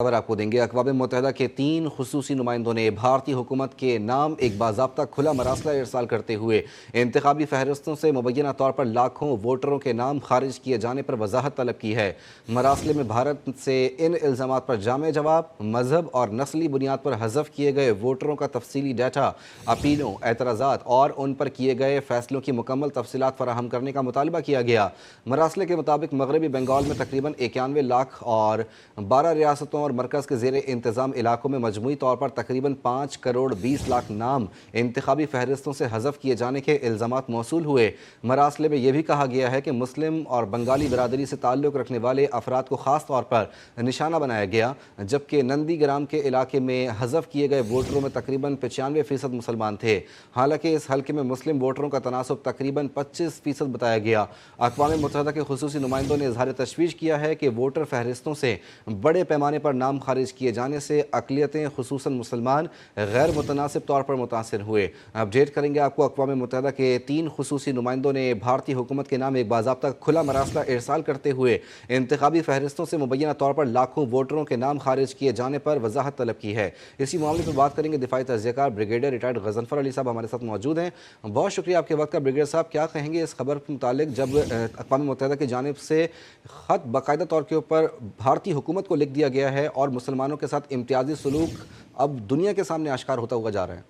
खबर आपको देंगे। अक़वाम मुत्तहिदा के 3 खुसूसी नुमाइंदों ने भारतीय हुकूमत के नाम एक बाज़ाब्ता खुला मरासला इरसाल करते हुए इंतखाबी फहरिस्तों से मुबैना तौर पर लाखों वोटरों के नाम खारिज किए जाने पर वजाहत तलब की है। मरासले में भारत से इन इल्ज़ामात पर जामे जवाब, मजहब और नस्ली बुनियाद पर हज़फ किए गए वोटरों का तफसीली डाटा, अपीलों, एतराज़ात और उन पर किए गए फैसलों की मुकम्मल तफसीलात फराहम करने का मुतालबा किया गया। मरासले के मुताबिक मगरबी बंगाल में तकरीबन 91 लाख और 12 रियासतों और मरकज़ के ज़ेरे इंतज़ाम इलाकों में मजमूई तौर पर तकरीबन 5 करोड़ 20 लाख नाम इंतखाबी फहरिस्तों से हज़फ किए जाने के इल्ज़ामात मौसूल हुए। मरासले में यह भी कहा गया है कि मुस्लिम और बंगाली बरादरी से ताल्लुक़ रखने वाले अफराद को ख़ास तौर पर निशाना बनाया गया, जबकि नंदीग्राम के इलाके में हज़फ किए गए वोटरों में तकरीबन 95% मुसलमान थे। हालांकि इस हल्के में मुस्लिम वोटरों का तनासब तकरीबन 25% बताया गया। अक़वाम मुत्तहिदा के खुसूसी नुमाइंदों ने इज़हार तशवीश किया है कि वोटर फहरिस्तों से बड़े पैमाने पर नाम खारिज किए जाने से अक़लियतें खुसूसन मुसलमान गैर मुतनासिब तौर पर मुतासिर हुए। अपडेट करेंगे आपको। अक़वाम मुत्तहिदा के 3 खुसूसी नुमाइंदों ने भारतीय हुकूमत के नाम एक बाज़ाब्ता खुला मरासला इरसाल करते हुए इंतखाबी फहरिस्तों से मुबैना तौर पर लाखों वोटरों के नाम खारिज किए जाने पर वजाहत तलब की है। इसी मामले पर बात करेंगे। दिफाई तज़कियाकार ब्रिगेडियर रिटायर्ड गज़नफ़र अली साहब हमारे साथ मौजूद हैं। बहुत शुक्रिया आपके वक्त का ब्रिगेडियर साहब। क्या कहेंगे इस खबर के मुतालिक, जब अक़वाम मुत्तहिदा की जानिब से ख़त बाकायदा तौर के ऊपर भारतीय हुकूमत को लिख दिया गया है और मुसलमानों के साथ इम्तियाजी सलूक अब दुनिया के सामने आश्कार होता हुआ जा रहा है?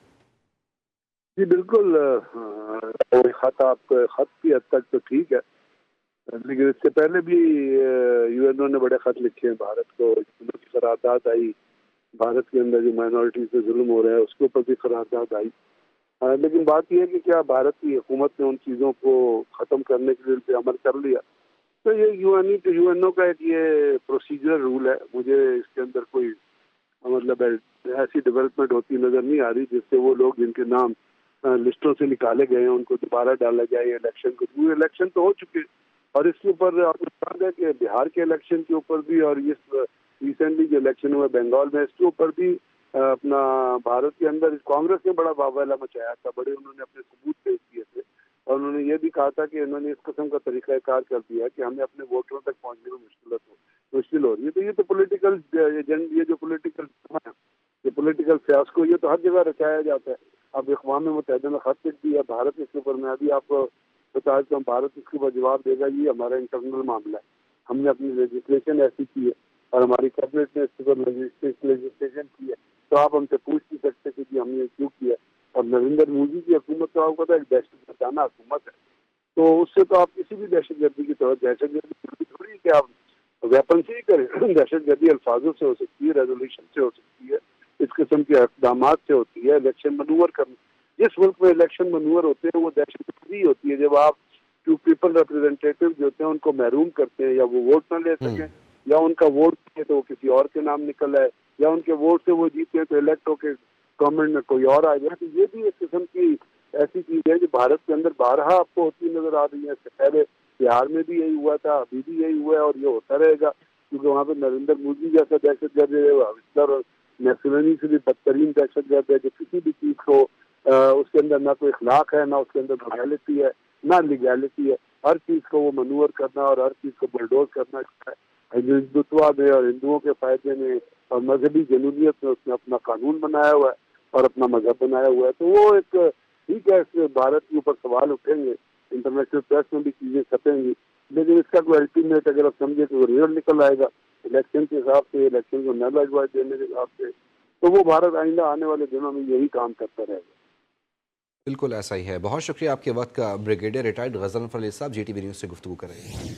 जी बिल्कुल। खत की हद तक तो ठीक है, लेकिन इससे पहले भी यूएनओ ने बड़े खत लिखे हैं भारत को। की करारदाद आई, भारत के अंदर जो माइनॉरिटी से जुल्म हो रहा है उसके ऊपर भी करारदाद आई। लेकिन बात यह है कि क्या भारत की हुकूमत ने उन चीज़ों को ख़त्म करने के लिए अमल कर लिया? तो ये यूएनओ का एक ये प्रोसीजरल रूल है। मुझे इसके अंदर कोई मतलब ऐसी डेवलपमेंट होती नज़र नहीं आ रही जिससे वो लोग जिनके नाम लिस्टों से निकाले गए हैं उनको दोबारा डाला जाए इलेक्शन को। पूरे इलेक्शन तो हो चुके और इसके ऊपर आपको याद है कि बिहार के इलेक्शन के ऊपर भी और ये रिसेंटली जो इलेक्शन हुआ बंगाल में, इसके ऊपर भी अपना भारत के अंदर कांग्रेस ने बड़ा वावैला मचाया था। बड़े उन्होंने अपने सबूत पेश किए थे और उन्होंने ये भी कहा था कि इन्होंने इस किस्म का तरीक़ाकार कर दिया है कि हमें अपने वोटरों तक पहुंचने में मुश्किल हो रही है। तो ये तो पॉलिटिकल एजेंड, ये जो पॉलिटिकल है, ये पॉलिटिकल फियास्को, ये तो हर जगह रचाया जाता है। अब अक़वाम मुत्तहिदा में खत लिख दिया भारत इसके ऊपर। मैं अभी आपको बता देता हूँ, भारत इसके ऊपर जवाब देगा ये हमारा इंटरनल मामला है, हमने अपनी लेजिस्लेशन ऐसी की है और हमारी कैबिनेट ने इसके ऊपर लेजिस्लेशन की है, तो आप हमसे पूछ नहीं सकते कि जी हमने क्यों किया। और नरेंद्र मोदी की हुकूमत तो आपको पता है दहशत गर्दाना हुकूमत है, तो उससे तो आप किसी भी दहशतगर्दी की तरह दहशतगर्दी थोड़ी कि आप वेपन से ही करें। दहशतगर्दी अल्फाजों से हो सकती है, रेजोल्यूशन से हो सकती है, इस किस्म के इकदाम से होती है। इलेक्शन मनूवर करना, जिस मुल्क में इलेक्शन मनूवर होते हैं वो दहशतगर्दी होती है जब आप टू पीपल रिप्रेजेंटेटिव जो होते हैं उनको महरूम करते हैं या वो वोट ना ले सकें, या उनका वोट तो वो किसी और के नाम निकल आए, या उनके वोट से वो जीते हैं तो इलेक्ट होकर गवर्नमेंट में कोई और आ जाए। तो ये भी एक किस्म की ऐसी चीज है जो भारत के अंदर बारहा आपको होती नजर आ रही है। इससे पहले बिहार में भी यही हुआ था, अभी भी यही हुआ है और ये होता रहेगा, क्योंकि वहाँ पे नरेंद्र मोदी जैसा दहशतगर्द है, हिटलर और मुसोलिनी से भी बदतरीन दहशतगर्द है जो किसी भी चीज को उसके अंदर ना कोई इखलाक है, ना उसके अंदर मोरालिटी है, ना लीगैलिटी है। हर चीज को वो मनूवर करना और हर चीज को बुलडोज करना है। हिंदुत्ववाद में और हिंदुओं के फायदे में और मजहबी जनूनियत में उसने अपना कानून बनाया हुआ है और अपना मजहब बनाया हुआ है। तो वो एक ठीक है, इससे भारत के ऊपर सवाल उठेंगे, इंटरनेशनल प्रेस में भी चीजें छपेंगी, लेकिन इसका कोई अल्टीमेट अगर आप समझे तो रिजल्ट निकल आएगा इलेक्शन के हिसाब से, इलेक्शन को नल एडवाइस देने के हिसाब से, तो वो भारत आइंदा आने वाले दिनों में यही काम करता रहेगा। बिल्कुल ऐसा ही है। बहुत शुक्रिया आपके वक्त का ब्रिगेडियर रिटायर्ड गज़नफ़र अली साहब, जीटीवी न्यूज़ से गुफ्तगू कर रहे हैं।